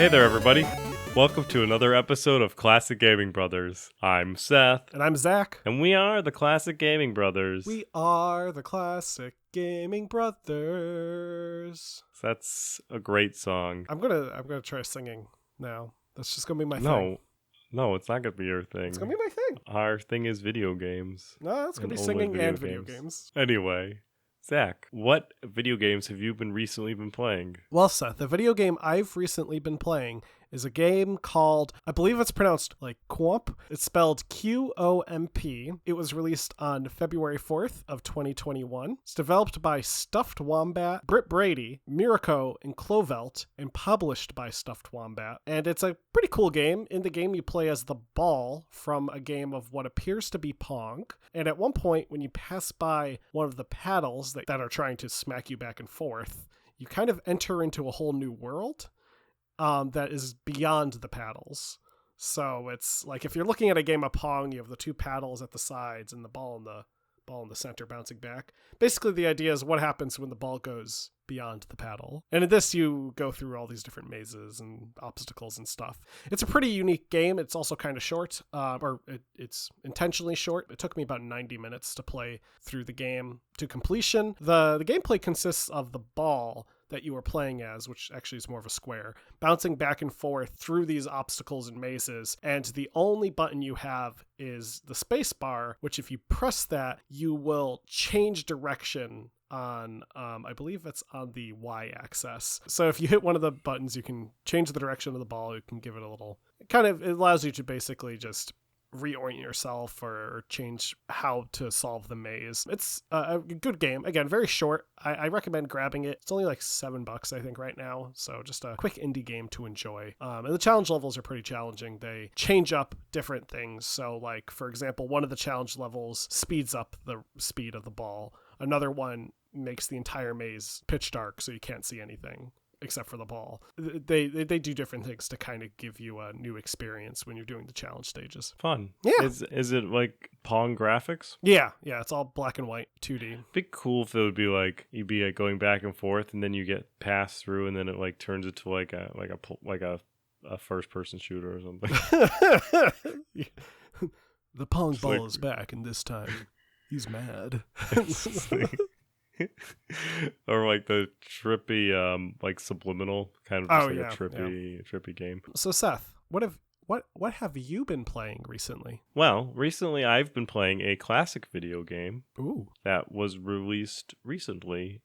Hey there, everybody. Welcome to another episode of Classic Gaming Brothers. I'm Seth. And I'm Zach. And we are the Classic Gaming Brothers. We are the Classic Gaming Brothers. That's a great song. I'm gonna try singing now. That's just gonna be my thing. No, it's not gonna be your thing. It's gonna be my thing. Our thing is video games. No, it's gonna be singing and video games. Anyway, Zach, what video games have you recently been playing? Well, Seth, the video game I've recently been playing is a game called, I believe it's pronounced like Qomp. It's spelled Qomp. It was released on February 4th of 2021. It's developed by Stuffed Wombat, Britt Brady, Mirko, and Clovelt, and published by Stuffed Wombat. And it's a pretty cool game. In the game, you play as the ball from a game of what appears to be Pong. And at one point, when you pass by one of the paddles that are trying to smack you back and forth, you kind of enter into a whole new world. That is beyond the paddles. So it's like if you're looking at a game of Pong, you have the two paddles at the sides and the ball in the center bouncing back. Basically, the idea is what happens when the ball goes beyond the paddle. And in this, you go through all these different mazes and obstacles and stuff. It's a pretty unique game. It's also kind of short, it's intentionally short. It took me about 90 minutes to play through the game to completion. The gameplay consists of the ball that you are playing as, which actually is more of a square, bouncing back and forth through these obstacles and mazes, and the only button you have is the space bar, which if you press that, you will change direction on, I believe it's on the Y-axis. So if you hit one of the buttons, you can change the direction of the ball, you can give it a little, it allows you to basically just reorient yourself or change how to solve the maze. It's a good game. Again, very short. I recommend grabbing it. It's only like $7, I think, right now. So just a quick indie game to enjoy. And the challenge levels are pretty challenging. They change up different things. So like, for example, one of the challenge levels speeds up the speed of the ball. Another one makes the entire maze pitch dark so you can't see anything except for the ball. They do different things to kind of give you a new experience when you're doing the challenge stages. Fun. Yeah. Is it like Pong graphics? Yeah, it's all black and white, 2D. It'd be cool if it would be like you'd be like going back and forth, and then you get passed through, and then it like turns into like a first person shooter or something. The Pong ball is back, and this time he's mad. Or like the trippy like subliminal kind of just a trippy game. So Seth, what have you been playing recently? Well, recently I've been playing a classic video game. Ooh. That was re-released recently.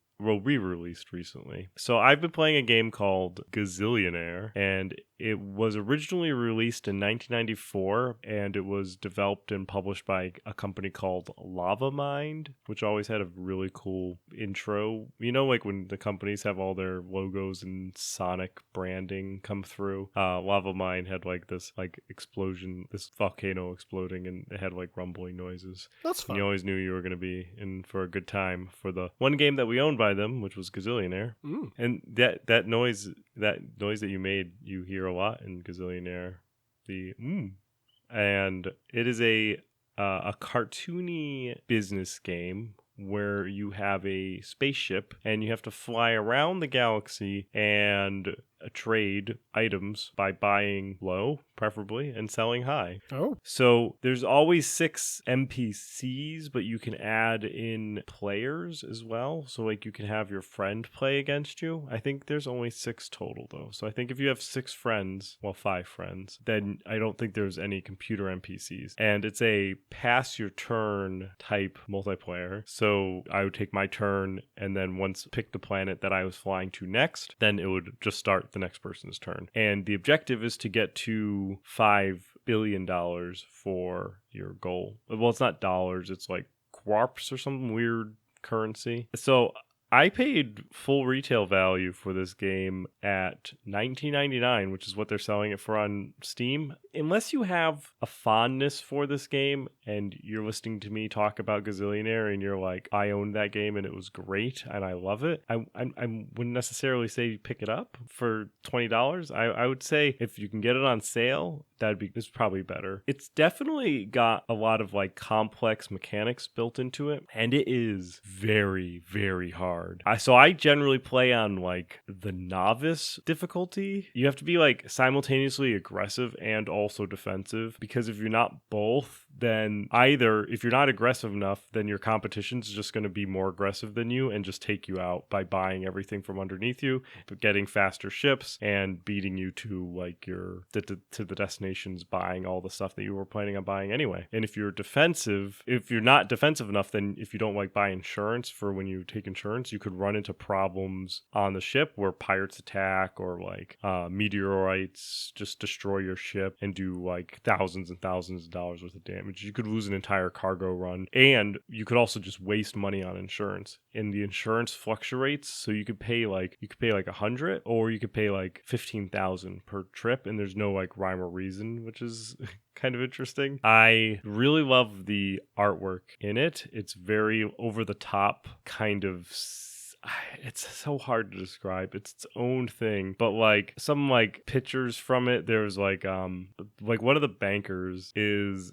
So I've been playing a game called Gazillionaire, and it was originally released in 1994, and it was developed and published by a company called Lava Mind, which always had a really cool intro. You know, like when the companies have all their logos and Sonic branding come through. Lava Mind had like this like explosion, this volcano exploding, and it had like rumbling noises. That's fun. And you always knew you were going to be in for a good time for the one game that we owned by them, which was Gazillionaire. And that noise that you made, you hear a lot in Gazillionaire, and it is a cartoony business game where you have a spaceship and you have to fly around the galaxy and trade items by buying low, preferably, and selling high. Oh. So there's always 6 NPCs, but you can add in players as well. So like you can have your friend play against you. I think there's only 6 total though. So I think if you have 6 friends, 5 friends, then I don't think there's any computer NPCs. And it's a pass your turn type multiplayer. So I would take my turn and then once pick the planet that I was flying to next, then it would just start the next person's turn. And the objective is to get to $5 billion for your goal. Well, it's not dollars, it's like quarps or some weird currency. So I paid full retail value for this game at $19.99, which is what they're selling it for on Steam. Unless you have a fondness for this game and you're listening to me talk about Gazillionaire and you're like, I owned that game and it was great and I love it, I wouldn't necessarily say pick it up for $20. I would say if you can get it on sale, it's probably better. It's definitely got a lot of like complex mechanics built into it, and it is very, very hard hard. I generally play on like the novice difficulty. You have to be like simultaneously aggressive and also defensive, because if you're not both, then either if you're not aggressive enough, then your competition's just going to be more aggressive than you and just take you out by buying everything from underneath you, but getting faster ships and beating you to like to the destinations, buying all the stuff that you were planning on buying anyway. And if you're not defensive enough, then if you don't like buy insurance for when you take insurance, you could run into problems on the ship where pirates attack, or like meteorites just destroy your ship and do like thousands and thousands of dollars worth of damage. You could lose an entire cargo run, and you could also just waste money on insurance. And the insurance fluctuates, so you could pay like 100, or you could pay like 15,000 per trip, and there's no like rhyme or reason, which is kind of interesting. I really love the artwork in it. It's very over the top, kind of. It's so hard to describe. It's its own thing, but like some like pictures from it, there's like one of the bankers is,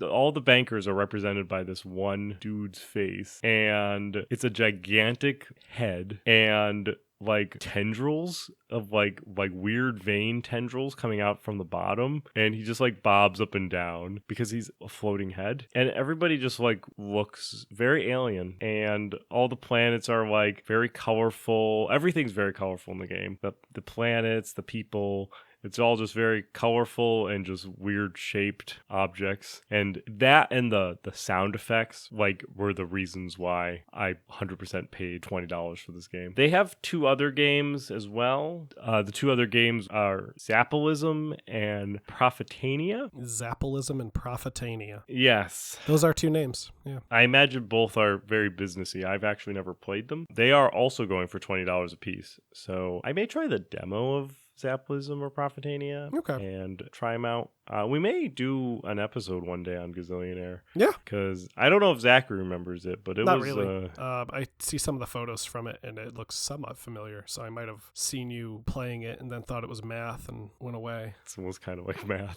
all the bankers are represented by this one dude's face, and it's a gigantic head and like tendrils of like weird vein tendrils coming out from the bottom, and he just like bobs up and down because he's a floating head, and everybody just like looks very alien, and all the planets are like very colorful. Everything's very colorful in the game. The planets, the people, it's all just very colorful and just weird shaped objects. And that and the sound effects like were the reasons why I 100% paid $20 for this game. They have 2 other games as well. The 2 other games are Zappalism and Profitania. Zappalism and Profitania. Yes. Those are 2 names. Yeah. I imagine both are very businessy. I've actually never played them. They are also going for $20 a piece. So I may try the demo of Zappalism or Profitania and try them out. We may do an episode one day on Gazillionaire. Yeah. Because I don't know if Zachary remembers it, but Not really. I see some of the photos from it, and it looks somewhat familiar. So I might have seen you playing it and then thought it was math and went away. It was kind of like math.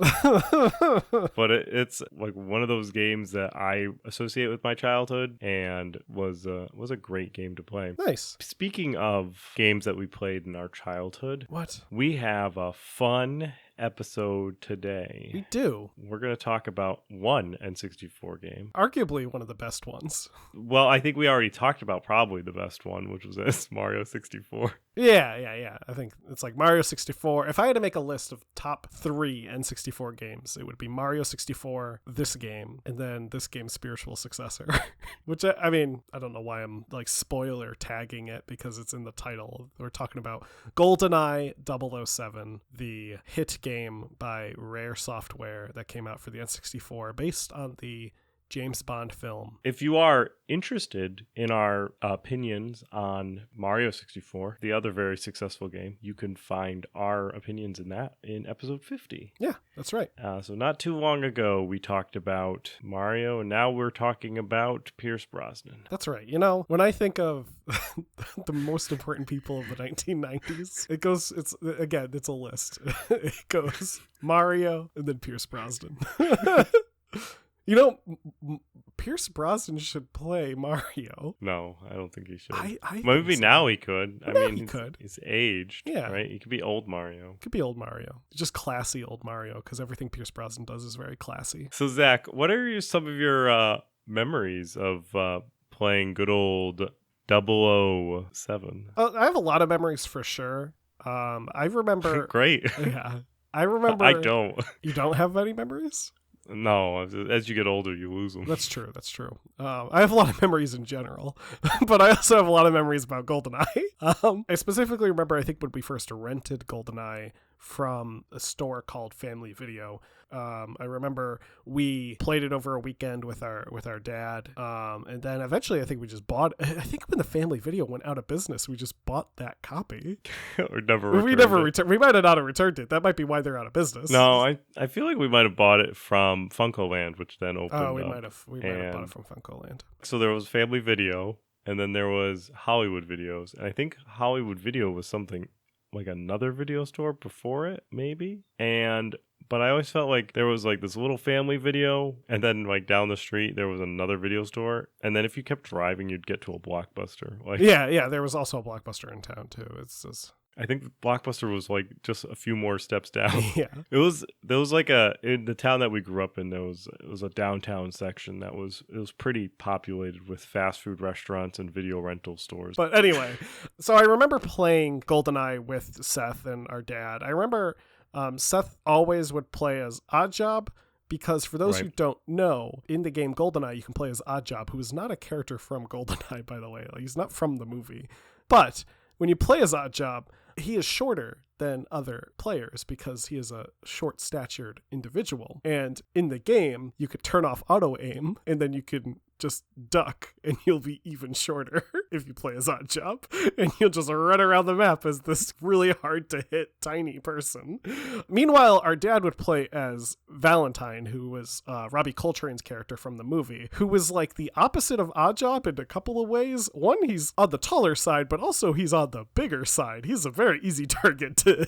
But it's like one of those games that I associate with my childhood, and was a great game to play. Nice. Speaking of games that we played in our childhood. What? We have a fun episode today. We do. We're going to talk about one N64 game. Arguably one of the best ones. Well, I think we already talked about probably the best one, which was Mario 64. Yeah. I think it's like Mario 64. If I had to make a list of top 3 N64 games, it would be Mario 64, this game, and then this game's spiritual successor. Which, I mean, I don't know why I'm like spoiler tagging it, because it's in the title. We're talking about GoldenEye 007, the hit game by Rare Software that came out for the N64, based on the James Bond film. If you are interested in our opinions on Mario 64, the other very successful game, you can find our opinions in that in episode 50. Yeah, that's right. So not too long ago, we talked about Mario, and now we're talking about Pierce Brosnan. That's right. You know, when I think of the most important people of the 1990s, it's a list. It goes Mario and then Pierce Brosnan. You know, Pierce Brosnan should play Mario. No, I don't think he should. I Maybe now he could. He could. He's aged, yeah. Right? He could be old Mario. Could be old Mario. Just classy old Mario, because everything Pierce Brosnan does is very classy. So, Zach, what are some of your memories of playing good old 007? I have a lot of memories for sure. I remember... Great. Yeah. I remember... I don't. You don't have any memories? No, as you get older, you lose them. That's true. I have a lot of memories in general, but I also have a lot of memories about GoldenEye. I specifically remember, I think when we first rented GoldenEye from a store called Family Video, I remember we played it over a weekend with our dad, and then eventually I think we just bought. I think when the Family Video went out of business, we just bought that copy. Or never. We never returned. We might have not have returned it. That might be why they're out of business. No, I feel like we might have bought it from Funko-Land, which then opened. Oh, we might have bought it from Funko-Land. So there was Family Video, and then there was Hollywood Videos, and I think Hollywood Video was something like another video store before it, maybe. But I always felt like there was like this little family video, and then like down the street there was another video store, and then if you kept driving, you'd get to a Blockbuster. Like, yeah, there was also a Blockbuster in town too. It's just I think Blockbuster was like just a few more steps down. yeah. There was like in the town that we grew up in, it was a downtown section it was pretty populated with fast food restaurants and video rental stores. But anyway, so I remember playing GoldenEye with Seth and our dad. I remember Seth always would play as Oddjob, because for those who don't know, in the game GoldenEye, you can play as Oddjob, who is not a character from GoldenEye, by the way. Like, he's not from the movie. But when you play as Oddjob, he is shorter than other players because he is a short-statured individual. And in the game, you could turn off auto-aim, and then you can just duck, and you'll be even shorter if you play as Oddjob, and you'll just run around the map as this really hard to hit tiny person. Meanwhile, our dad would play as Valentine, who was Robbie Coltrane's character from the movie, who was like the opposite of Oddjob in a couple of ways. One, he's on the taller side, but also he's on the bigger side. He's a very easy target to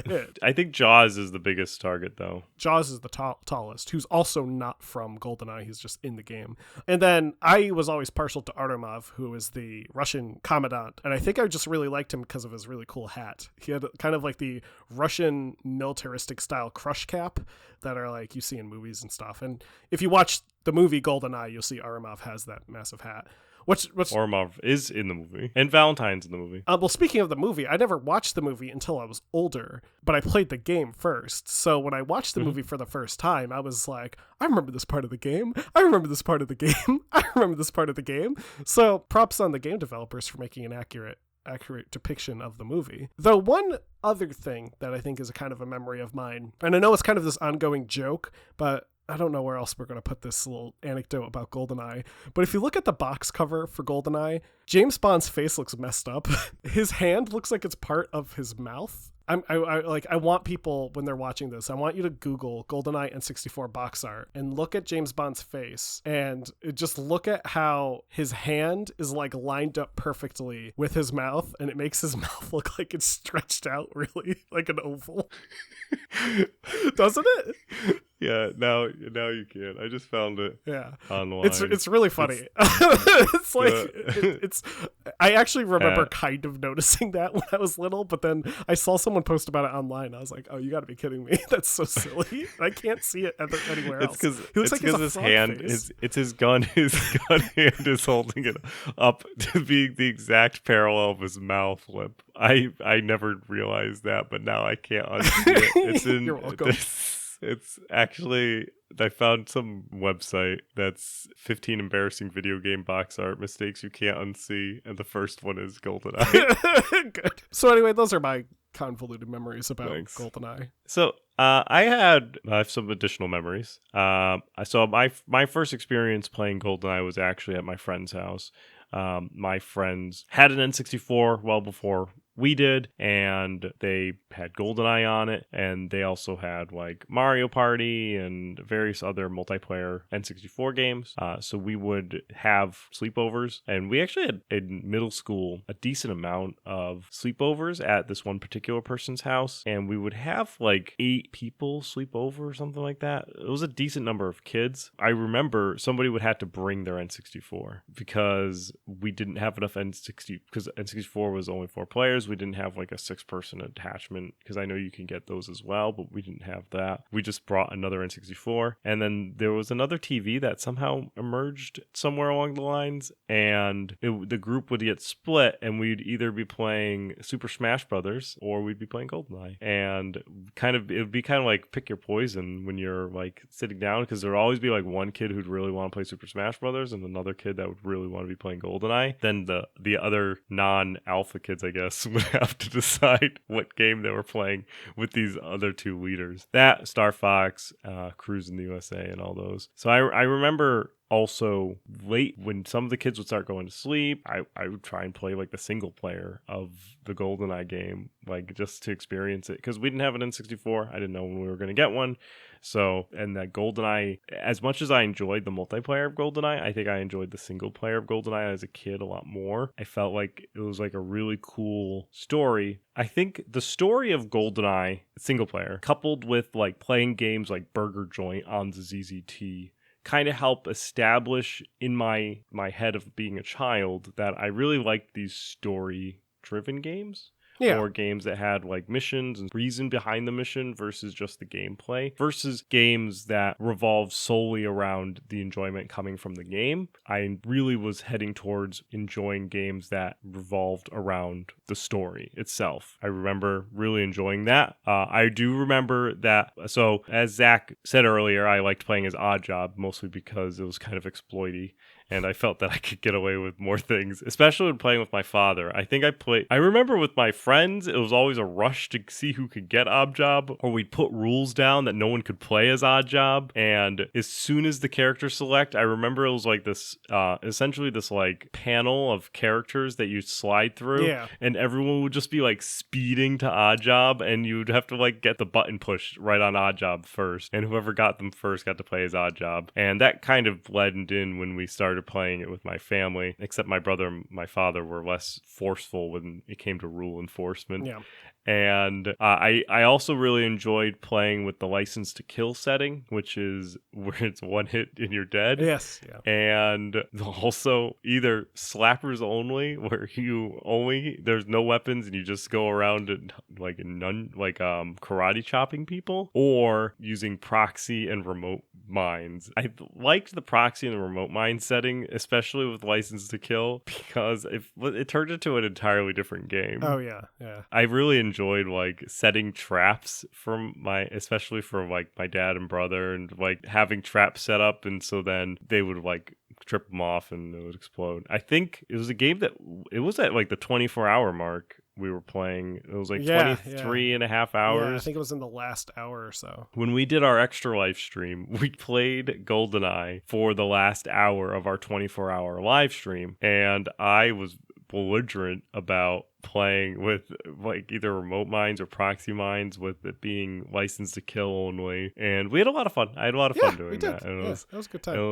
hit. I think Jaws is the biggest target, though. Jaws is the tallest, who's also not from GoldenEye. He's just in the game. And then I was always partial to Artemov, who is the Russian commandant. And I think I just really liked him because of his really cool hat. He had kind of like the Russian militaristic style crush cap that are like you see in movies and stuff. And if you watch the movie GoldenEye, you'll see Artemov has that massive hat. Ormov is in the movie, and Valentine's in the movie. Well, speaking of the movie, I never watched the movie until I was older, but I played the game first. So when I watched the movie for the first time, I was like, I remember this part of the game. I remember this part of the game. I remember this part of the game. So props on the game developers for making an accurate depiction of the movie. Though one other thing that I think is a kind of a memory of mine, and I know it's kind of this ongoing joke, but I don't know where else we're going to put this little anecdote about GoldenEye, but if you look at the box cover for GoldenEye, James Bond's face looks messed up. His hand looks like it's part of his mouth. I want people, when they're watching this, I want you to Google GoldenEye N64 box art and look at James Bond's face and just look at how his hand is like lined up perfectly with his mouth, and it makes his mouth look like it's stretched out really like an oval. Doesn't it? Yeah, now you can. I just found it. Yeah, online. It's really funny. It's like it's. I actually remember kind of noticing that when I was little, but then I saw someone post about it online. I was like, "Oh, you got to be kidding me! That's so silly. I can't see it anywhere else." It's because his hand is. It's his gun. His gun hand is holding it up to be the exact parallel of his mouth lip. I never realized that, but now I can't unsee it. It's in. You're welcome. It's actually, I found some website that's 15 embarrassing video game box art mistakes you can't unsee, and the first one is GoldenEye. Good. So anyway, those are my convoluted memories about GoldenEye. So I have some additional memories. So my first experience playing GoldenEye was actually at my friend's house. My friends had an N64 well before we did, and they had GoldenEye on it, and they also had like Mario Party and various other multiplayer N64 games. So we would have sleepovers, and we actually had in middle school a decent amount of sleepovers at this one particular person's house, and we would have like 8 people sleep over or something like that. It was a decent number of kids. I remember somebody would have to bring their N64 because we didn't have enough because N64 was only 4 players. We didn't have like a 6-person attachment because I know you can get those as well, but we didn't have that. We just brought another N64, and then there was another TV that somehow emerged somewhere along the lines, and the group would get split, and we'd either be playing Super Smash Brothers or we'd be playing GoldenEye, and it would be kind of like pick your poison when you're like sitting down, because there would always be like one kid who'd really want to play Super Smash Brothers and another kid that would really want to be playing GoldenEye. Then the other non-alpha kids, I guess, would have to decide what game they were playing with these other 2 leaders. That, Star Fox, Cruise in the USA, and all those. So I remember also late when some of the kids would start going to sleep, I would try and play like the single player of the GoldenEye game, like just to experience it, because we didn't have an N64. I didn't know when we were going to get one. So, and that GoldenEye, as much as I enjoyed the multiplayer of GoldenEye, I think I enjoyed the single player of GoldenEye as a kid a lot more. I felt like it was like a really cool story. I think the story of GoldenEye single player, coupled with like playing games like Burger Joint on the ZZT, kind of help establish in my head of being a child that I really liked these story driven games. Yeah. Or games that had like missions and reason behind the mission versus just the gameplay, versus games that revolve solely around the enjoyment coming from the game. I really was heading towards enjoying games that revolved around the story itself. I remember really enjoying that. I do remember that. So as Zach said earlier, I liked playing as Oddjob mostly because it was kind of exploity. And I felt that I could get away with more things, especially when playing with my father. I remember with my friends, it was always a rush to see who could get Oddjob, or we'd put rules down that no one could play as Oddjob. And as soon as the character select, I remember it was like this, essentially this like panel of characters that you slide through. Yeah. And everyone would just be like speeding to Oddjob, and you'd have to like get the button pushed right on Oddjob first. And whoever got them first got to play as Oddjob. And that kind of blended in when we started playing it with my family, except my brother and my father were less forceful when it came to rule enforcement. Yeah. And I also really enjoyed playing with the License to Kill setting, which is where it's one hit and you're dead. Yes. Yeah. And also either slappers only, where there's no weapons and you just go around and karate chopping people, or using proxy and remote mines. I liked the proxy and the remote mine setting, especially with License to Kill, because it turned into an entirely different game. Oh yeah. Yeah. I really enjoyed like setting traps especially for like my dad and brother, and like having traps set up, and so then they would like trip them off and it would explode. I think it was a game that it was at like the 24-hour mark we were playing. It was like 23 and a half hours. Yeah, I think it was in the last hour or so. When we did our extra live stream, we played GoldenEye for the last hour of our 24-hour live stream, and I was belligerent about playing with like either remote mines or proxy mines, with it being License to Kill only, and we had a lot of fun. I had a lot of fun doing that. And that was a good time. It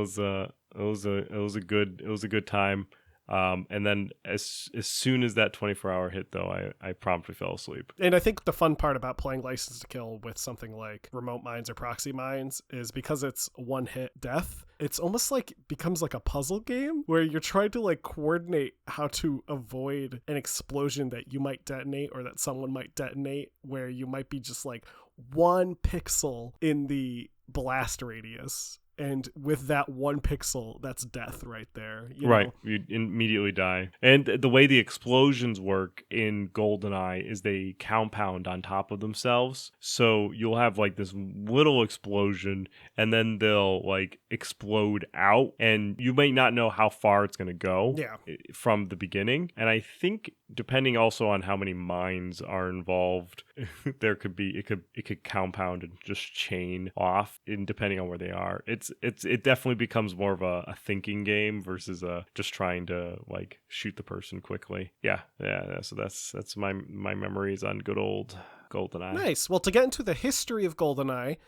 was a good time. And then as soon as that 24-hour hit, though, I promptly fell asleep. And I think the fun part about playing License to Kill with something like remote mines or proxy mines is because it's one hit death. It's almost like becomes like a puzzle game where you're trying to like coordinate how to avoid an explosion that you might detonate or that someone might detonate, where you might be just like 1 pixel in the blast radius. And with that 1 pixel, that's death right there. You know? You immediately die. And the way the explosions work in GoldenEye is they compound on top of themselves. So you'll have like this little explosion, and then they'll like explode out, and you may not know how far it's going to go from the beginning. And I think depending also on how many mines are involved, it could compound and just chain off, and depending on where they are. It definitely becomes more of a thinking game versus just trying to like shoot the person quickly. Yeah. So that's my memories on good old GoldenEye. Nice. Well, to get into the history of GoldenEye,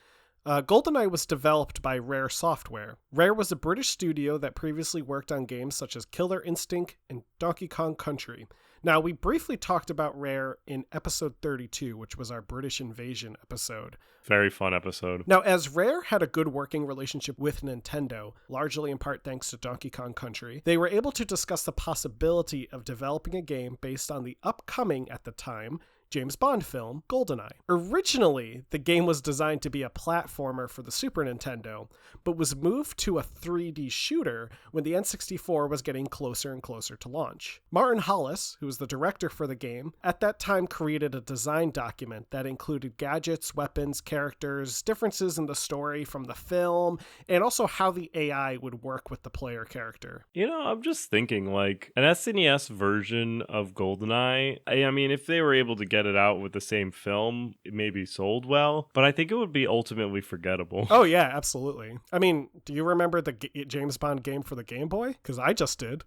GoldenEye was developed by Rare Software. Rare was a British studio that previously worked on games such as Killer Instinct and Donkey Kong Country. Now, we briefly talked about Rare in episode 32, which was our British Invasion episode. Very fun episode. Now, as Rare had a good working relationship with Nintendo, largely in part thanks to Donkey Kong Country, they were able to discuss the possibility of developing a game based on the upcoming, at the time, James Bond film, GoldenEye. Originally, the game was designed to be a platformer for the Super Nintendo, but was moved to a 3D shooter when the N64 was getting closer and closer to launch. Martin Hollis, who was the director for the game, at that time created a design document that included gadgets, weapons, characters, differences in the story from the film, and also how the AI would work with the player character. You know, I'm just thinking like an SNES version of GoldenEye. I mean, if they were able to get get it out with the same film, it maybe sold well, but I think it would be ultimately forgettable. Oh yeah, absolutely. I mean, do you remember the James Bond game for the Game Boy? Because I just did.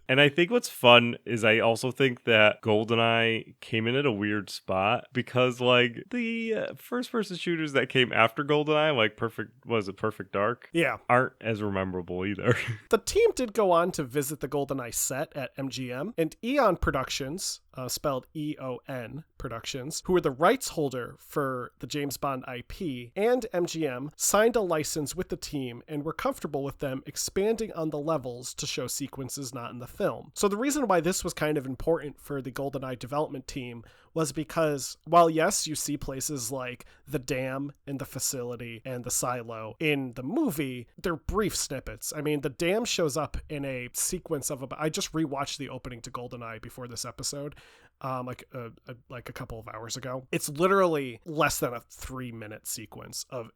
And I think what's fun is I also think that GoldenEye came in at a weird spot because like the first-person shooters that came after GoldenEye, like Perfect Dark, Yeah, aren't as memorable either. the team did go on to visit the GoldenEye set at MGM, and Eon Productions, spelled EON Productions, who were the rights holder for the James Bond IP, and MGM signed a license with the team and were comfortable with them expanding on the levels to show sequences not in the film. So the reason why this was kind of important for the GoldenEye development team was because while yes, you see places like the dam and the facility and the silo in the movie, they're brief snippets. I mean, the dam shows up in a sequence of I just rewatched the opening to GoldenEye before this episode, like a couple of hours ago. It's literally less than a 3-minute sequence of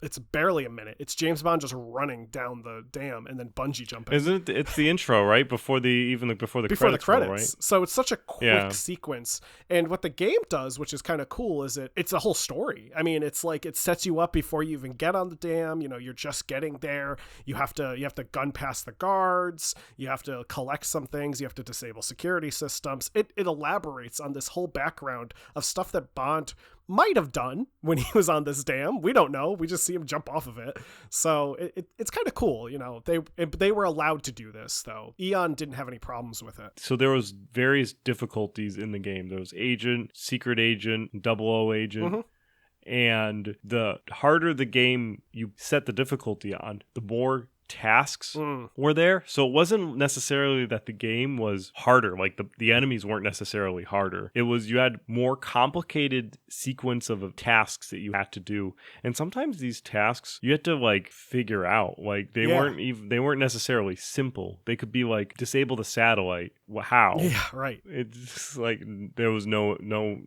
it's barely a minute. It's James Bond just running down the dam and then bungee jumping. Isn't it? It's the intro, right? Before the credits. Roll, right? So it's such a quick sequence. And what the game does, which is kind of cool, is it's a whole story. I mean, it's like it sets you up before you even get on the dam. You know, you're just getting there. You have to gun past the guards. You have to collect some things. You have to disable security systems. It elaborates on this whole background of stuff that Bond might have done when he was on this dam. We don't know. We just see him jump off of it. So it's kind of cool. You know, they were allowed to do this, though. Eon didn't have any problems with it. So there was various difficulties in the game. There was agent, secret agent, 00 agent. Mm-hmm. And the harder the game you set the difficulty on, the more tasks were there. So it wasn't necessarily that the game was harder, like the enemies weren't necessarily harder. It was you had more complicated sequence of tasks that you had to do, and sometimes these tasks you had to like figure out, like they weren't necessarily simple. They could be like disable the satellite. How? Yeah, right. It's like there was no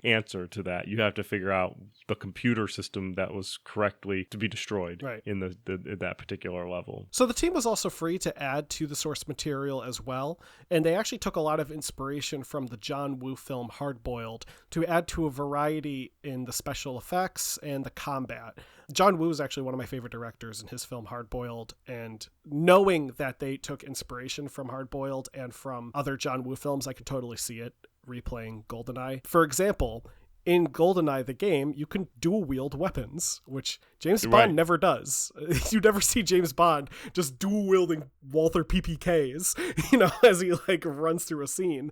answer to that. You have to figure out the computer system that was correctly to be destroyed in that particular level. So the team was also free to add to the source material as well, and they actually took a lot of inspiration from the John Woo film Hard Boiled to add to a variety in the special effects and the combat. John Woo is actually one of my favorite directors in his film Hard Boiled, and knowing that they took inspiration from Hard Boiled and from other John Woo films, I could totally see it replaying GoldenEye. For example, in GoldenEye, the game, you can dual wield weapons, which James Bond never does. You never see James Bond just dual wielding Walther PPKs, you know, as he like runs through a scene.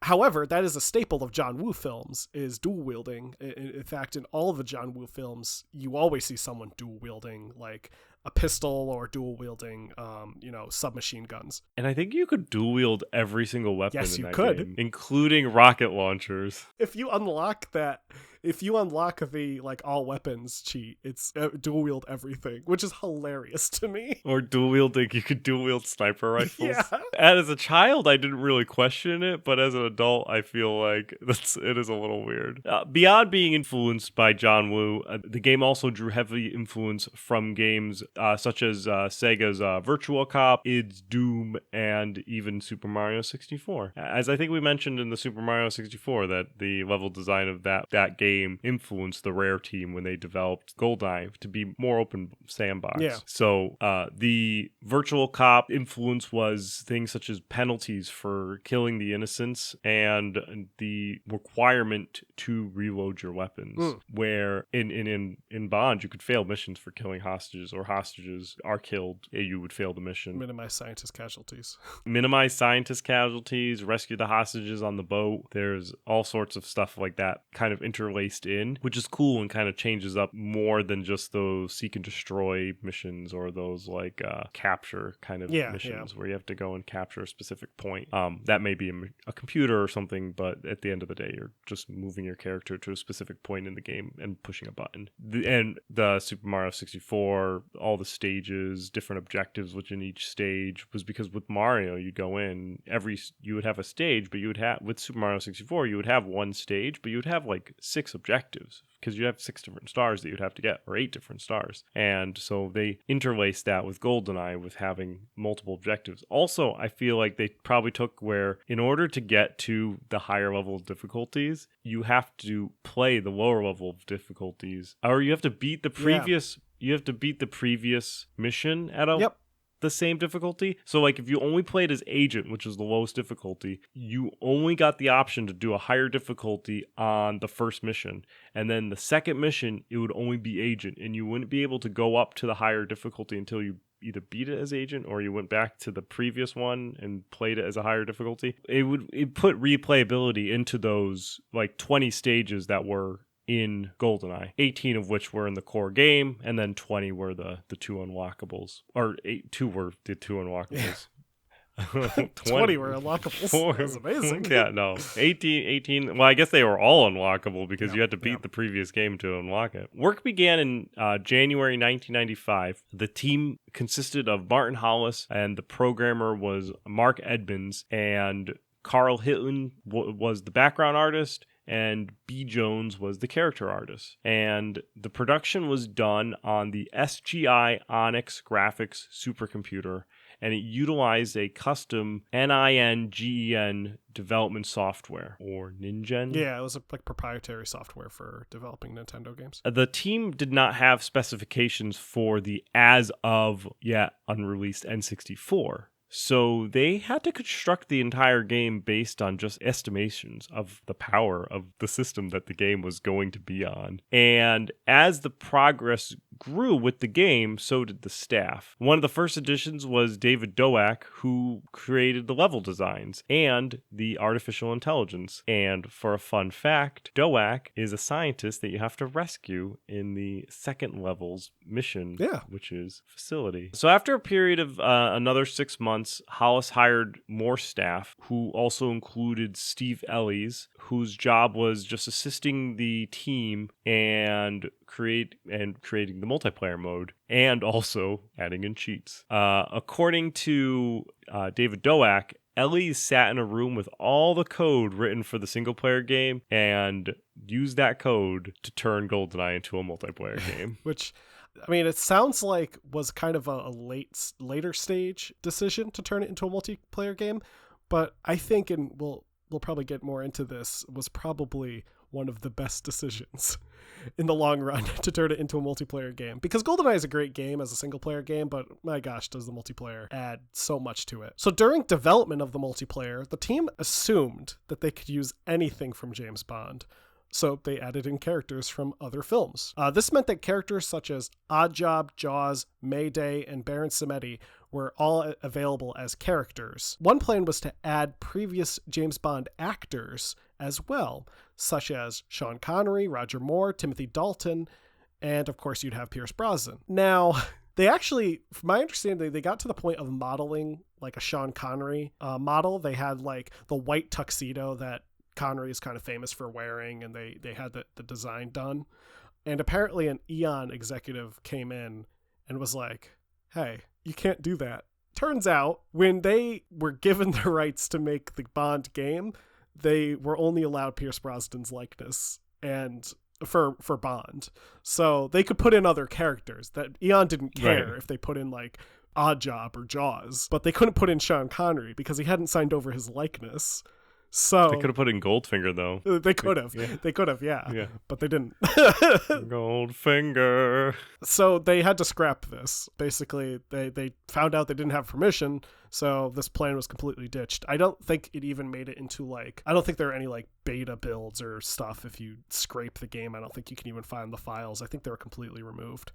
However, that is a staple of John Woo films, is dual wielding. In fact, in all of the John Woo films, you always see someone dual wielding like a pistol or dual wielding, submachine guns. And I think you could dual wield every single weapon yes, in you that could. game, including rocket launchers. If you unlock the like all weapons cheat, it's dual wield everything, which is hilarious to me. Or dual wielding, you could dual wield sniper rifles. Yeah. And as a child, I didn't really question it, but as an adult, I feel like it is a little weird. Beyond being influenced by John Woo, the game also drew heavy influence from games such as Sega's Virtual Cop, id Doom, and even Super Mario 64. As I think we mentioned in the Super Mario 64, that the level design of that game influenced the Rare team when they developed GoldenEye to be more open sandbox. Yeah. So the Virtual Cop influence was things such as penalties for killing the innocents and the requirement to reload your weapons. Where in Bond you could fail missions for killing hostages, or hostages are killed, you would fail the mission. Minimize scientist casualties. Minimize scientist casualties, rescue the hostages on the boat. There's all sorts of stuff like that kind of interlaced in, which is cool and kind of changes up more than just those seek and destroy missions or those like capture kind of missions where you have to go and capture a specific point. That may be a computer or something, but at the end of the day, you're just moving your character to a specific point in the game and pushing a button. And the Super Mario 64, all the stages, different objectives within each stage, was because with Mario, you go in, you would have a stage, but with Super Mario 64, you would have one stage, but you would have like 6 objectives because you have 6 different stars that you'd have to get, or 8 different stars. And so they interlaced that with GoldenEye with having multiple objectives. Also, I feel like they probably took where in order to get to the higher level of difficulties, you have to play the lower level of difficulties, or you have to beat the previous mission at the same difficulty. So like if you only played as agent, which is the lowest difficulty, you only got the option to do a higher difficulty on the first mission. And then the second mission, it would only be agent, and you wouldn't be able to go up to the higher difficulty until you either beat it as agent or you went back to the previous one and played it as a higher difficulty. It put replayability into those like 20 stages that were in GoldenEye, 18 of which were in the core game, and then 20 were the 2 unlockables. Or 2 were the 2 unlockables. 20 were unlockables. That's amazing. Yeah, no. 18. Well, I guess they were all unlockable because you had to beat the previous game to unlock it. Work began in January 1995. The team consisted of Martin Hollis, and the programmer was Mark Edmonds, and Carl Hitton was the background artist, and B. Jones was the character artist. And the production was done on the SGI Onyx graphics supercomputer, and it utilized a custom NINGEN development software, or Ningen. Yeah, it was like proprietary software for developing Nintendo games. The team did not have specifications for the as of yet unreleased N64. So they had to construct the entire game based on just estimations of the power of the system that the game was going to be on. And as the progress grew with the game, so did the staff. One of the first additions was David Doak, who created the level designs and the artificial intelligence. And for a fun fact, Doak is a scientist that you have to rescue in the second level's mission, which is Facility. So after a period of another 6 months, Hollis hired more staff, who also included Steve Ellis, whose job was just assisting the team and creating the multiplayer mode, and also adding in cheats. According to David Doak, Ellie sat in a room with all the code written for the single-player game and used that code to turn GoldenEye into a multiplayer game. Which, I mean, it sounds like was kind of a later stage decision to turn it into a multiplayer game, but I think, and we'll probably get more into this, was probably one of the best decisions in the long run to turn it into a multiplayer game. Because GoldenEye is a great game as a single player game, but my gosh, does the multiplayer add so much to it. So during development of the multiplayer, the team assumed that they could use anything from James Bond. So they added in characters from other films. This meant that characters such as Oddjob, Jaws, Mayday, and Baron Samedi were all available as characters. One plan was to add previous James Bond actors as well, such as Sean Connery, Roger Moore, Timothy Dalton, and of course you'd have Pierce Brosnan. Now, they actually, from my understanding, they got to the point of modeling like a Sean Connery model. They had like the white tuxedo that Connery is kind of famous for wearing, and they had the design done. And apparently an Eon executive came in and was like, hey, you can't do that. Turns out when they were given the rights to make the Bond game, they were only allowed Pierce Brosnan's likeness and for Bond. So they could put in other characters. That Eon didn't care if they put in like Oddjob or Jaws, but they couldn't put in Sean Connery because he hadn't signed over his likeness. So they could have put in Goldfinger, though. They could have. They could have, yeah. But they didn't. Goldfinger. So they had to scrap this. Basically, they found out they didn't have permission, so this plan was completely ditched. I don't think it even made it into, like, I don't think there are any, like, beta builds or stuff. If you scrape the game, I don't think you can even find the files. I think they were completely removed.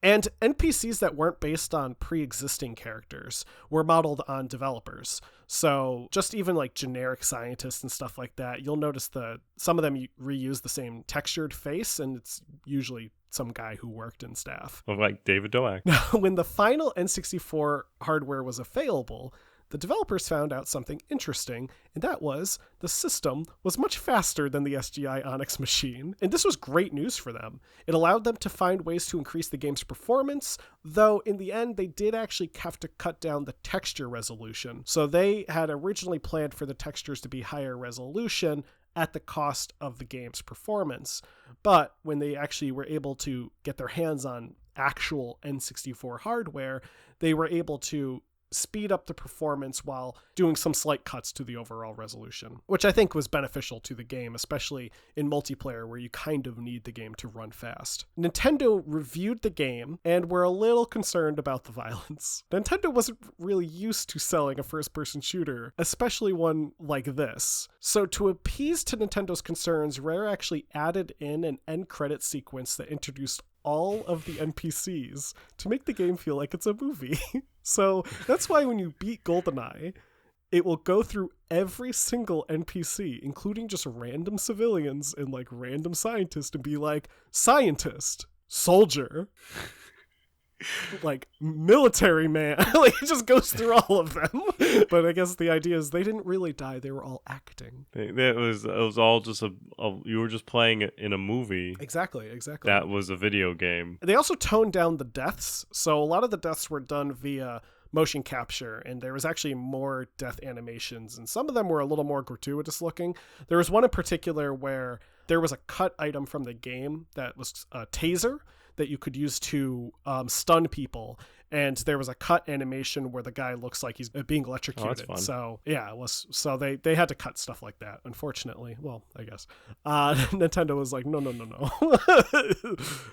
And NPCs that weren't based on pre-existing characters were modeled on developers. So just even like generic scientists and stuff like that, you'll notice some of them reuse the same textured face, and it's usually some guy who worked in staff. Like David Doak. Now, when the final N64 hardware was available, the developers found out something interesting, and that was the system was much faster than the SGI Onyx machine. And this was great news for them. It allowed them to find ways to increase the game's performance, though in the end they did actually have to cut down the texture resolution. So they had originally planned for the textures to be higher resolution at the cost of the game's performance. But when they actually were able to get their hands on actual N64 hardware, they were able to speed up the performance while doing some slight cuts to the overall resolution, which I think was beneficial to the game, especially in multiplayer where you kind of need the game to run fast. Nintendo reviewed the game and were a little concerned about the violence. Nintendo wasn't really used to selling a first-person shooter, especially one like this. So to appease to Nintendo's concerns, Rare actually added in an end credit sequence that introduced all of the NPCs to make the game feel like it's a movie. So that's why when you beat GoldenEye, it will go through every single NPC, including just random civilians and like random scientists, and be like, scientist, soldier, like military man. Like it just goes through all of them. But I guess the idea is they didn't really die, they were all acting. It was all just you were just playing it in a movie. Exactly. That was a video game. They also toned down the deaths. So a lot of the deaths were done via motion capture, and there was actually more death animations, and some of them were a little more gratuitous looking. There was one in particular where there was a cut item from the game that was a taser that you could use to stun people, and there was a cut animation where the guy looks like he's being electrocuted. Oh, that's fun. So yeah, it was. So they had to cut stuff like that, unfortunately. Well, I guess Nintendo was like, no.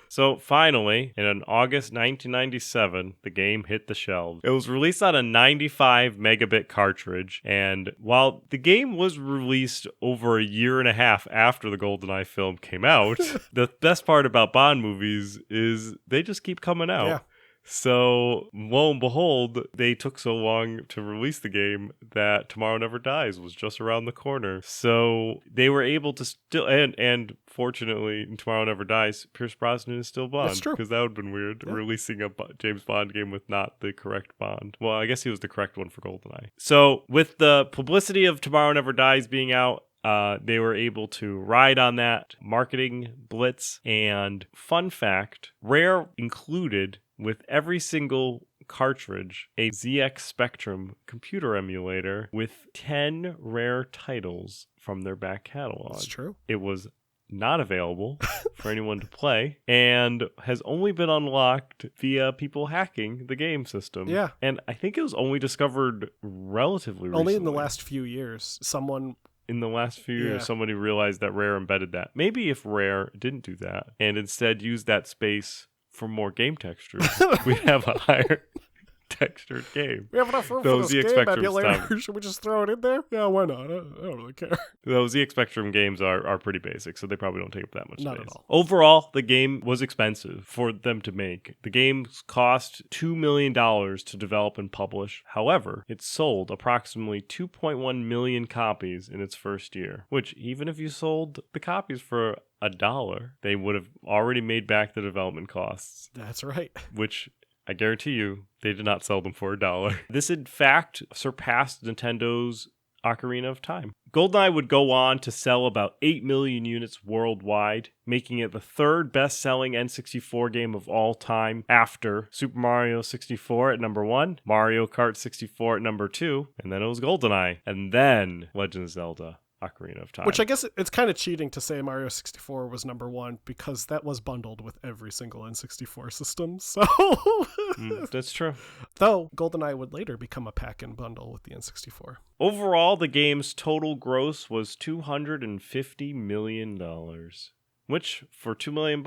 So finally, in August 1997, the game hit the shelves. It was released on a 95 megabit cartridge, and while the game was released over a year and a half after the GoldenEye film came out, the best part about Bond movies is they just keep coming out. Yeah. So, lo and behold, they took so long to release the game that Tomorrow Never Dies was just around the corner. So, they were able to still, and fortunately, in Tomorrow Never Dies, Pierce Brosnan is still Bond. That's true. Because that would have been weird, releasing a James Bond game with not the correct Bond. Well, I guess he was the correct one for GoldenEye. So, with the publicity of Tomorrow Never Dies being out, they were able to ride on that marketing blitz. And fun fact, Rare included with every single cartridge a ZX Spectrum computer emulator with 10 Rare titles from their back catalog. That's true. It was not available for anyone to play and has only been unlocked via people hacking the game system. Yeah. And I think it was only discovered relatively recently. Only in the last few years, someone... In the last few years, somebody realized that Rare embedded that. Maybe if Rare didn't do that and instead used that space for more game textures, we'd have a higher textured game. We have enough room Those for this ZX game Spectrum emulator. stuff. Should we just throw it in there? Yeah, why not? I don't really care. Those ZX Spectrum games are pretty basic, so they probably don't take up that much Not space. at all. Overall, the game was expensive for them to make. The game cost $2 million to develop and publish. However, it sold approximately 2.1 million copies in its first year, which even if you sold the copies for $1, they would have already made back the development costs. That's right. Which I guarantee you, they did not sell them for $1. This, in fact, surpassed Nintendo's Ocarina of Time. GoldenEye would go on to sell about 8 million units worldwide, making it the third best-selling N64 game of all time after Super Mario 64 at number 1, Mario Kart 64 at number 2, and then it was GoldenEye, and then Legend of Zelda Ocarina of Time. Which I guess it's kind of cheating to say Mario 64 was number 1 because that was bundled with every single N64 system. So that's true. Though GoldenEye would later become a pack-in bundle with the N64. Overall, the game's total gross was $250 million, which for $2 million,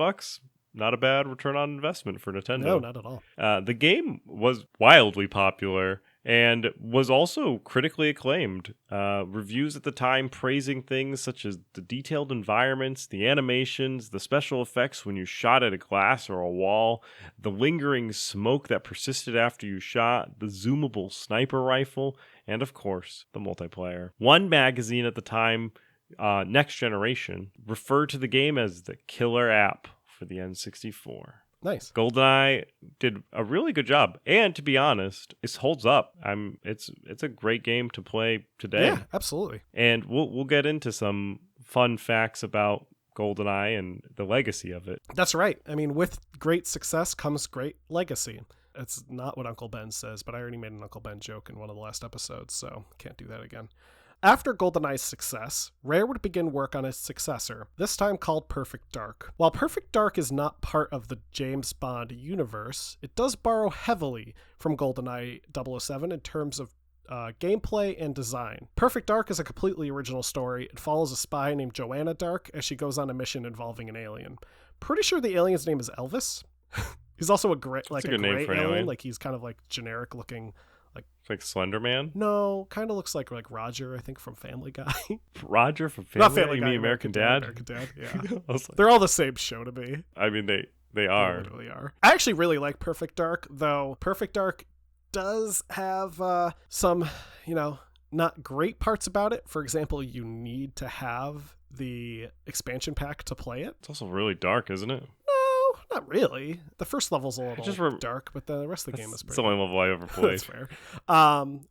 not a bad return on investment for Nintendo. No, not at all. The game was wildly popular and was also critically acclaimed. Reviews at the time praising things such as the detailed environments, the animations, the special effects when you shot at a glass or a wall, the lingering smoke that persisted after you shot, the zoomable sniper rifle, and of course, the multiplayer. One magazine at the time, Next Generation, referred to the game as the killer app for the N64. Nice. GoldenEye did a really good job, and to be honest, it holds up. It's a great game to play today. Yeah, absolutely. And we'll get into some fun facts about GoldenEye and the legacy of it. That's right. I mean, with great success comes great legacy. It's not what Uncle Ben says, but I already made an Uncle Ben joke in one of the last episodes, so can't do that again. After GoldenEye's success, Rare would begin work on its successor, this time called Perfect Dark. While Perfect Dark is not part of the James Bond universe, it does borrow heavily from GoldenEye 007 in terms of gameplay and design. Perfect Dark is a completely original story. It follows a spy named Joanna Dark as she goes on a mission involving an alien. Pretty sure the alien's name is Elvis. He's also a gray, like a gray alien. Like he's kind of like generic looking. Like Slender Man? No, kind of looks like Roger, I think, from Family Guy. Roger from Family Guy? Not Family You Guy, mean American Dad? American Dad, yeah. They're all the same show to me. I mean, they are. They literally are. I actually really like Perfect Dark, though Perfect Dark does have some, not great parts about it. For example, you need to have the expansion pack to play it. It's also really dark, isn't it? No, not really. The first level's a little dark, but the rest of the game is pretty. It's the only level I ever played. That's fair.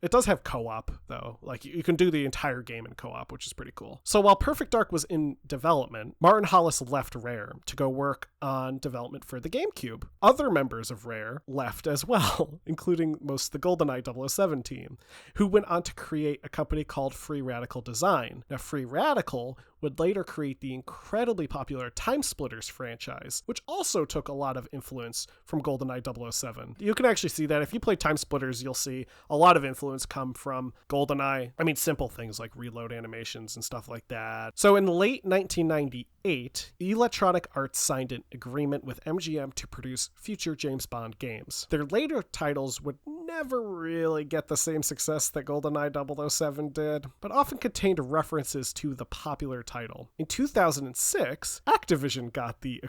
It does have co-op, though. Like, you can do the entire game in co-op, which is pretty cool. So while Perfect Dark was in development, Martin Hollis left Rare to go work on development for the GameCube. Other members of Rare left as well, including most of the GoldenEye 007 team, who went on to create a company called Free Radical Design. Now, Free Radical would later create the incredibly popular Time Splitters franchise, which also took a lot of influence from GoldenEye 007. You can actually see that if you play Time Splitters, you'll see a lot of influence come from GoldenEye. I mean, simple things like reload animations and stuff like that. So in late 1998, Electronic Arts signed an agreement with MGM to produce future James Bond games. Their later titles would never really get the same success that GoldenEye 007 did, but often contained references to the popular title. In 2006, Activision got the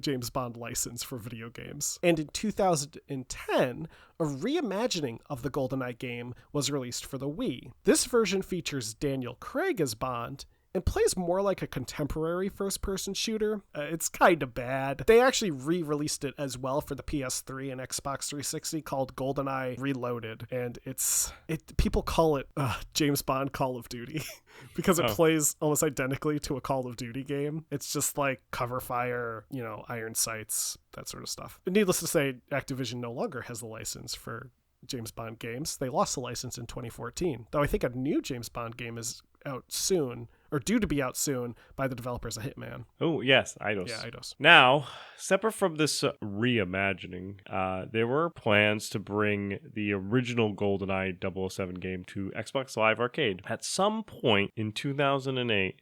James Bond license for video games. And in 2010, a reimagining of the GoldenEye game was released for the Wii. This version features Daniel Craig as Bond and plays more like a contemporary first-person shooter. It's kind of bad. They actually re-released it as well for the PS3 and Xbox 360 called GoldenEye Reloaded, and people call it James Bond Call of Duty because it plays almost identically to a Call of Duty game. It's just like cover fire, iron sights, that sort of stuff. Needless to say, Activision no longer has the license for James Bond games. They lost the license in 2014, though I think a new James Bond game is out soon, or due to be out soon, by the developers of Hitman. Oh, yes, Eidos. Yeah, Eidos. Now, separate from this reimagining, there were plans to bring the original GoldenEye 007 game to Xbox Live Arcade. At some point in 2008,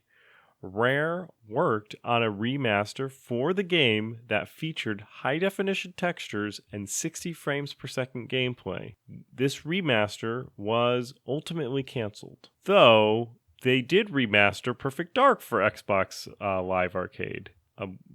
Rare worked on a remaster for the game that featured high-definition textures and 60 frames per second gameplay. This remaster was ultimately canceled, though they did remaster Perfect Dark for Xbox Live Arcade,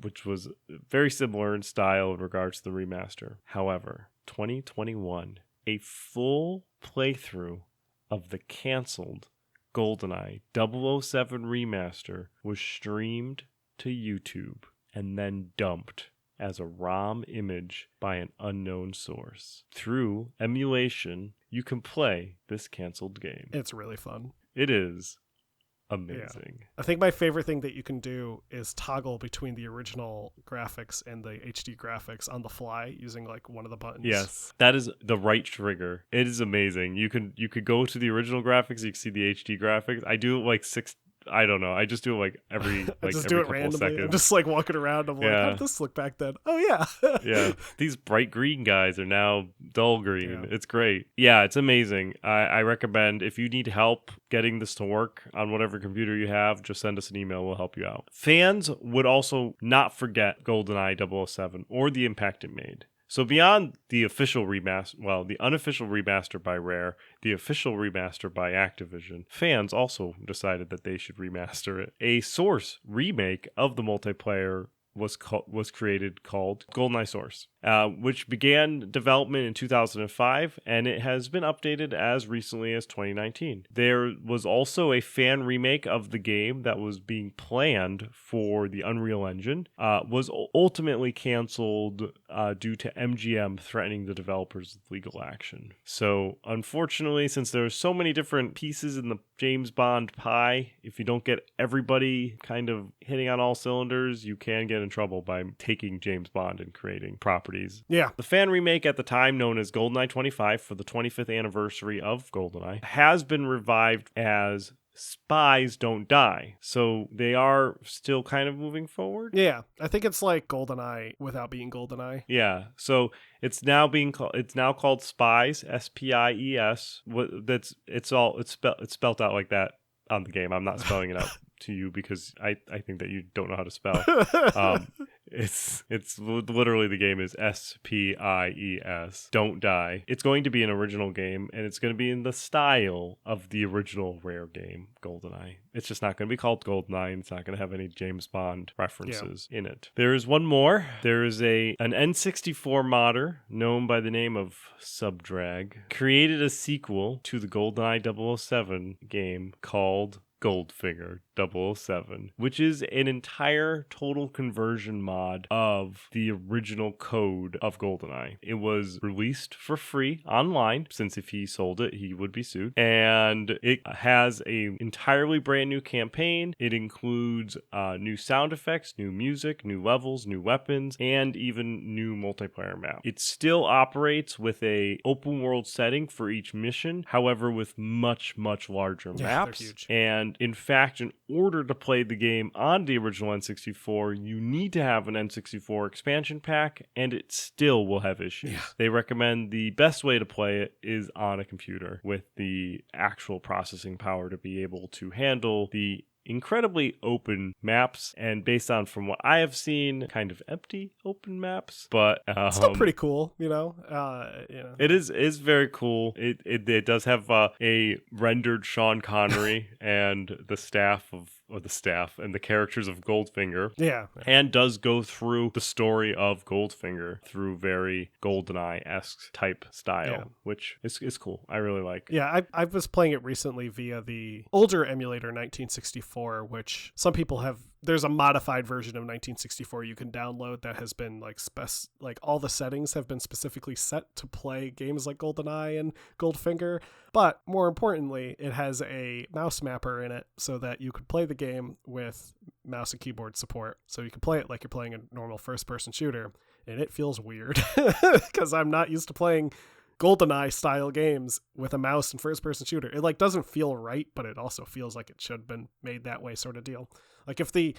which was very similar in style in regards to the remaster. However, 2021, a full playthrough of the canceled GoldenEye 007 remaster was streamed to YouTube and then dumped as a ROM image by an unknown source. Through emulation, you can play this canceled game. It's really fun. It is amazing. Yeah. I think my favorite thing that you can do is toggle between the original graphics and the HD graphics on the fly using like one of the buttons. Yes, that is the right trigger. It is amazing. You could go to the original graphics. You can see the HD graphics. I do like I don't know. I just do it like every I just every do it couple randomly. seconds. I'm just like walking around. I'm like, how did this look back then? Oh yeah. Yeah. These bright green guys are now dull green. Yeah. It's great. Yeah, it's amazing. I recommend if you need help getting this to work on whatever computer you have, just send us an email. We'll help you out. Fans would also not forget GoldenEye 007 or the impact it made. So beyond the official remaster, the unofficial remaster by Rare, the official remaster by Activision, fans also decided that they should remaster it. A Source remake of the multiplayer was created called GoldenEye Source, which began development in 2005, and it has been updated as recently as 2019. There was also a fan remake of the game that was being planned for the Unreal Engine, was ultimately canceled due to MGM threatening the developers with legal action. So unfortunately, since there are so many different pieces in the James Bond pie, if you don't get everybody kind of hitting on all cylinders, you can get in trouble by taking James Bond and creating properties. Yeah. The fan remake at the time, known as GoldenEye 25 for the 25th anniversary of GoldenEye, has been revived as spies don't die. So they are still kind of moving forward. Yeah, I think it's like GoldenEye without being GoldenEye. Yeah. So it's now called Spies, SPIES. It's spelled out like that on the game. I'm not spelling it out to you because I think that you don't know how to spell. It's literally, the game is SPIES. Don't die. It's going to be an original game, and it's going to be in the style of the original Rare game, GoldenEye. It's just not going to be called GoldenEye, and it's not going to have any James Bond references in it. There is one more. There is an N64 modder known by the name of Subdrag created a sequel to the GoldenEye 007 game called Goldfinger 007, which is an entire total conversion mod of the original code of GoldenEye. It was released for free online, since if he sold it, he would be sued. And it has a entirely brand new campaign. It includes new sound effects, new music, new levels, new weapons, and even new multiplayer map. It still operates with a open world setting for each mission, however, with much, much larger maps. They're huge. And in fact, in order to play the game on the original N64, you need to have an N64 expansion pack, and it still will have issues. Yeah. They recommend the best way to play it is on a computer with the actual processing power to be able to handle the incredibly open maps, and based on, from what I have seen, kind of empty open maps, but still pretty cool, It is very cool. It does have a rendered Sean Connery and the staff and the characters of Goldfinger. Yeah. And does go through the story of Goldfinger through very GoldenEye-esque type style, which is cool. I really like. Yeah, I was playing it recently via the older emulator 1964, which some people have. There's a modified version of 1964 you can download that has been like all the settings have been specifically set to play games like GoldenEye and Goldfinger. But more importantly, it has a mouse mapper in it so that you could play the game with mouse and keyboard support. So you can play it like you're playing a normal first-person shooter, and it feels weird because I'm not used to playing GoldenEye style games with a mouse and first-person shooter. It doesn't feel right, but it also feels like it should have been made that way, sort of deal. Like if the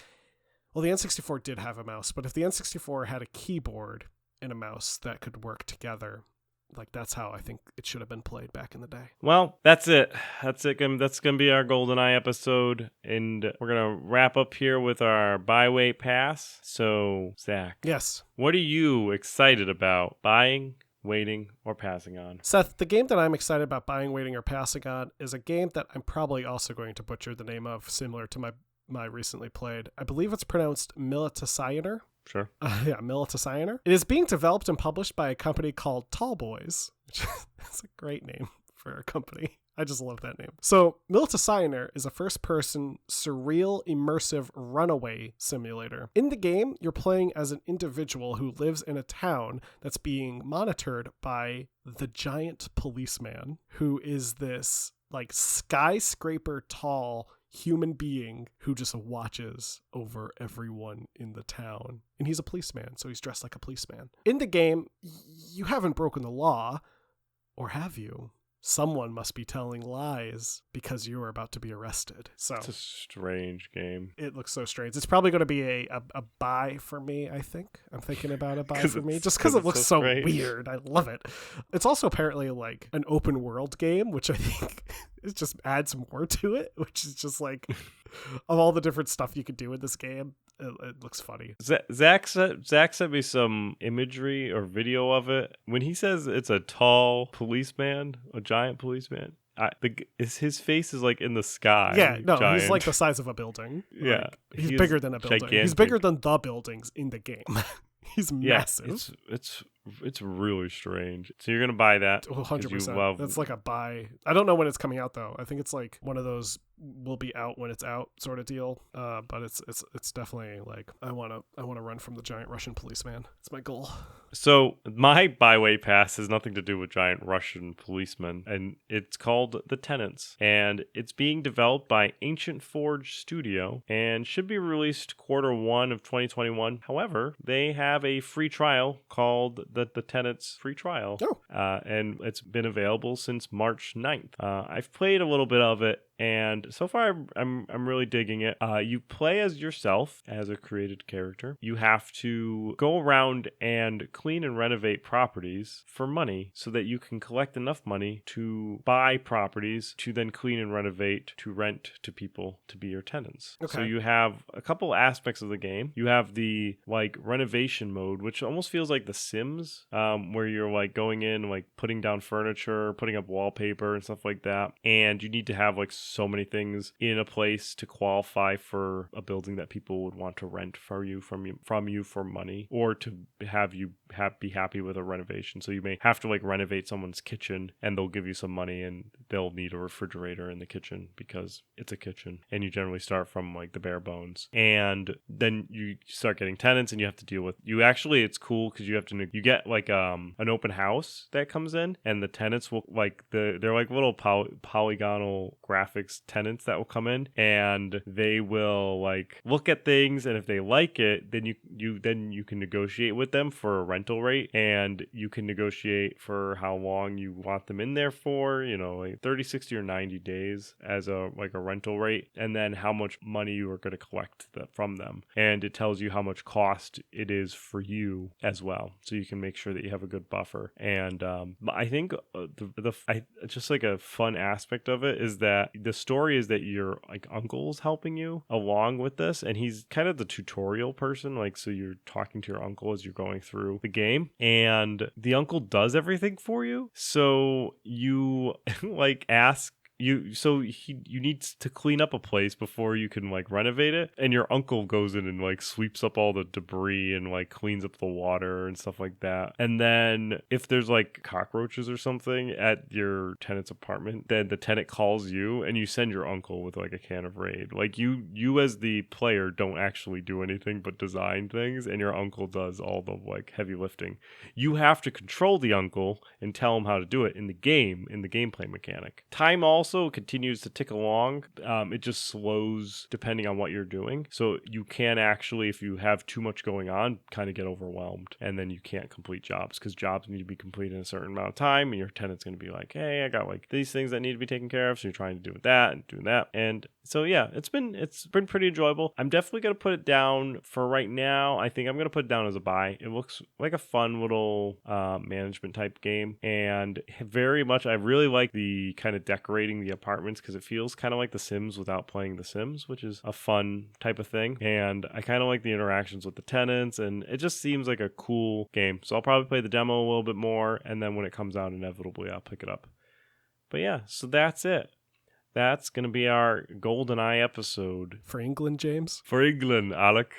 N64 did have a mouse, but if the N64 had a keyboard and a mouse that could work together, that's how I think it should have been played back in the day. Well, that's it. That's going to be our GoldenEye episode, and we're going to wrap up here with our byway pass. So, Zach. Yes. What are you excited about buying, waiting, or passing on? Seth, the game that I'm excited about buying, waiting, or passing on is a game that I'm probably also going to butcher the name of, similar to my recently played. I believe it's pronounced Militacyaner. Sure. Militacyaner. It is being developed and published by a company called Tall Boys, which is a great name for a company. I just love that name. So Militacyaner is a first-person, surreal, immersive runaway simulator. In the game, you're playing as an individual who lives in a town that's being monitored by the giant policeman, who is this skyscraper tall human being who just watches over everyone in the town. And he's a policeman, so he's dressed like a policeman. In the game, you haven't broken the law, or have you? Someone must be telling lies because you are about to be arrested. So it's a strange game. It looks so strange. It's probably going to be a buy for me, I think. I'm thinking about a buy for me just because it looks so weird. I love it. It's also apparently an open world game, which I think it just adds more to it, which is just of all the different stuff you could do in this game, it looks funny. Zach sent me some imagery or video of it. When he says it's a tall policeman, a giant policeman, his face is in the sky. Yeah, no, giant. He's the size of a building. Yeah, he's bigger than a building. Gigantic. He's bigger than the buildings in the game. He's massive. It's really strange. So you're gonna buy that? 100%. That's a buy. I don't know when it's coming out though. I think it's one of those will be out when it's out sort of deal. But it's definitely I wanna run from the giant Russian policeman. It's my goal. So my byway pass has nothing to do with giant Russian policemen, and it's called The Tenants, and it's being developed by Ancient Forge Studio and should be released Q1 of 2021. However, they have a free trial called the Tenants free trial. Oh. And it's been available since March 9th. I've played a little bit of it, and so far I'm really digging it. You play as yourself as a created character. You have to go around and clean and renovate properties for money so that you can collect enough money to buy properties to then clean and renovate to rent to people to be your tenants. Okay. So you have a couple aspects of the game. You have the like renovation mode, which almost feels like The Sims, where you're like going in, like putting down furniture, putting up wallpaper and stuff like that. And you need to have like so many things in a place to qualify for a building that people would want to rent for you from you for money, or to have you be happy with a renovation. So you may have to like renovate someone's kitchen and they'll give you some money and they'll need a refrigerator in the kitchen because it's a kitchen, and you generally start from like the bare bones. And then you start getting tenants and you have to deal with it's cool because you get like an open house that comes in, and the tenants will like they're like little polygonal graphics tenants that will come in, and they will like look at things, and if they like it, then you can negotiate with them for a rental rate, and you can negotiate for how long you want them in there for, like 30, 60 or 90 days as a rental rate, and then how much money you are going to collect from them. And it tells you how much cost it is for you as well, so you can make sure that you have a good buffer. And I think just like a fun aspect of it is that the story is that your like uncle's helping you along with this, and he's kind of the tutorial person, like, so you're talking to your uncle as you're going through the game, and the uncle does everything for you. So you like ask you need to clean up a place before you can like renovate it, and your uncle goes in and like sweeps up all the debris and like cleans up the water and stuff like that. And then if there's like cockroaches or something at your tenant's apartment, then the tenant calls you and you send your uncle with like a can of Raid. Like you as the player don't actually do anything but design things, and your uncle does all the like heavy lifting. You have to control the uncle and tell him how to do it in the gameplay mechanic. Time also continues to tick along. It just slows depending on what you're doing. So you can actually, if you have too much going on, kind of get overwhelmed, and then you can't complete jobs because jobs need to be completed in a certain amount of time, and your tenant's going to be like, hey, I got like these things that need to be taken care of. So you're trying to do that and doing that. And so yeah, it's been pretty enjoyable. I'm definitely going to put it down for right now. I think I'm going to put it down as a buy. It looks like a fun little management type game, and very much I really like the kind of decorating the apartments because it feels kind of like The Sims without playing The Sims, which is a fun type of thing. And I kind of like the interactions with the tenants, and it just seems like a cool game. So I'll probably play the demo a little bit more, and then when it comes out, inevitably I'll pick it up. But yeah, so that's it. That's going to be our GoldenEye episode. For England, James? For England, Alec.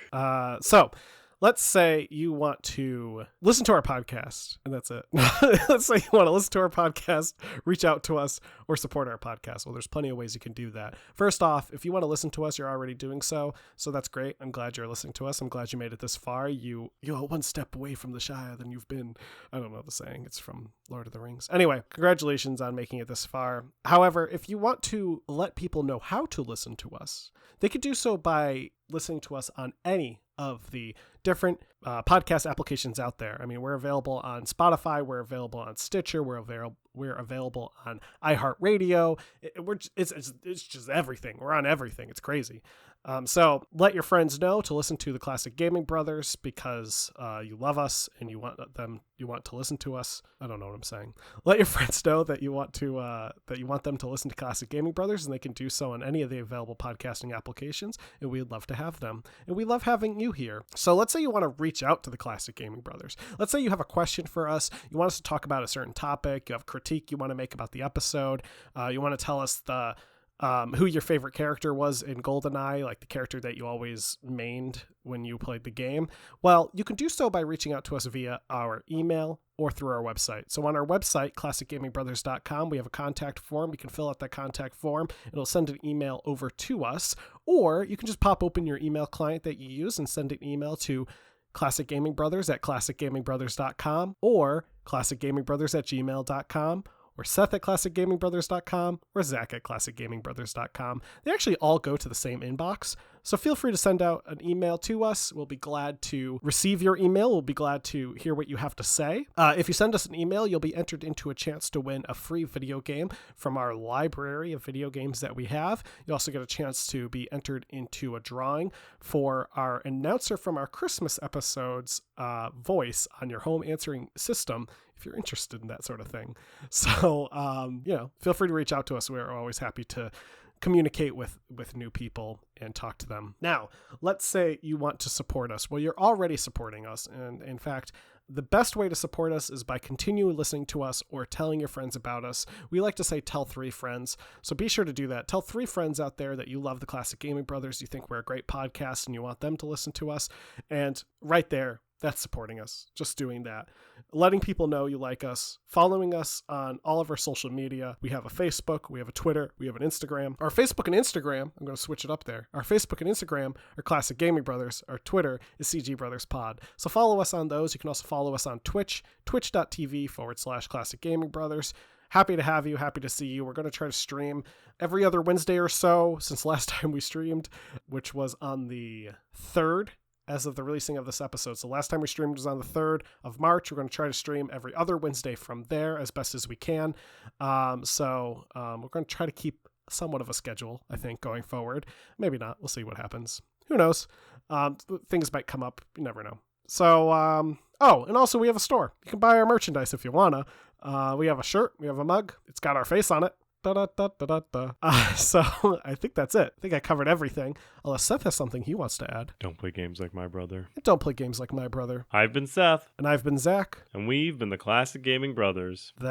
So let's say you want to listen to our podcast, and that's it. Let's say you want to listen to our podcast, reach out to us, or support our podcast. Well, there's plenty of ways you can do that. First off, if you want to listen to us, you're already doing so that's great. I'm glad you're listening to us. I'm glad you made it this far. You're one step away from the Shire than you've been. I don't know the saying. It's from Lord of the Rings. Anyway, congratulations on making it this far. However, if you want to let people know how to listen to us, they could do so by listening to us on any of the different podcast applications out there. I mean, we're available on Spotify, we're available on Stitcher, we're available on iHeartRadio. It's just everything. We're on everything. It's crazy. So let your friends know to listen to the Classic Gaming Brothers because you love us and you want to listen to us. I don't know what I'm saying. Let your friends know that you want them to listen to Classic Gaming Brothers, and they can do so on any of the available podcasting applications, and we'd love to have them. And we love having you here. So let's say you want to reach out to the Classic Gaming Brothers. Let's say you have a question for us. You want us to talk about a certain topic. You have critique you want to make about the episode. You want to tell us who your favorite character was in GoldenEye, like the character that you always mained when you played the game. Well, you can do so by reaching out to us via our email or through our website. So on our website, classicgamingbrothers.com, we have a contact form. You can fill out that contact form. It'll send an email over to us, or you can just pop open your email client that you use and send an email to classicgamingbrothers@classicgamingbrothers.com or classicgamingbrothers@gmail.com or Seth@classicgamingbrothers.com or Zach@classicgamingbrothers.com. They actually all go to the same inbox, So feel free to send out an email to us. We'll be glad to receive your email. We'll be glad to hear what you have to say. If you send us an email, you'll be entered into a chance to win a free video game from our library of video games that we have. You also get a chance to be entered into a drawing for our announcer from our Christmas episode's voice on your home answering system, if you're interested in that sort of thing. So, feel free to reach out to us. We're always happy to communicate with new people and talk to them. Now, let's say you want to support us. Well, you're already supporting us. And in fact, the best way to support us is by continuing listening to us or telling your friends about us. We like to say tell 3 friends. So be sure to do that. Tell 3 friends out there that you love the Classic Gaming Brothers, you think we're a great podcast, and you want them to listen to us. And right there, that's supporting us. Just doing that. Letting people know you like us. Following us on all of our social media. We have a Facebook. We have a Twitter. We have an Instagram. Our Facebook and Instagram, I'm going to switch it up there. Our Facebook and Instagram are Classic Gaming Brothers. Our Twitter is CG Brothers Pod. So follow us on those. You can also follow us on Twitch, twitch.tv/Classic Gaming Brothers. Happy to have you. Happy to see you. We're going to try to stream every other Wednesday or so since last time we streamed, which was on the 3rd. As of the releasing of this episode. So last time we streamed was on the 3rd of March. We're going to try to stream every other Wednesday from there as best as we can. We're going to try to keep somewhat of a schedule, I think, going forward. Maybe not. We'll see what happens. Who knows? Things might come up. You never know. So, and also we have a store. You can buy our merchandise if you want to. We have a shirt. We have a mug. It's got our face on it. So I think that's it. I think I covered everything. Unless Seth has something he wants to add. Don't play games like my brother. Don't play games like my brother. I've been Seth. And I've been Zach. And we've been the Classic Gaming Brothers. That's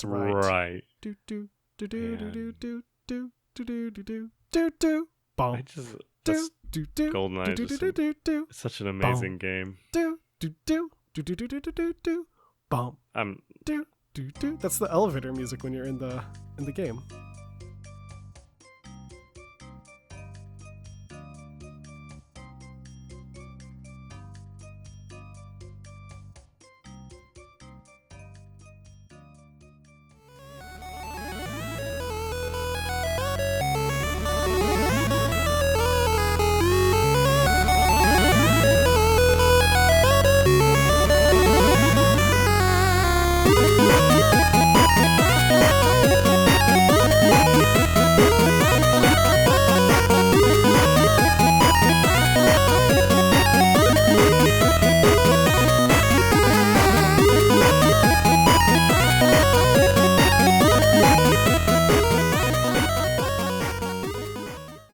right. Right. Do do do do do do do do do do do do. I just GoldenEye is just such an amazing game. Do do do do do do do do do. Bum. Do do do. That's the elevator music when you're in the game.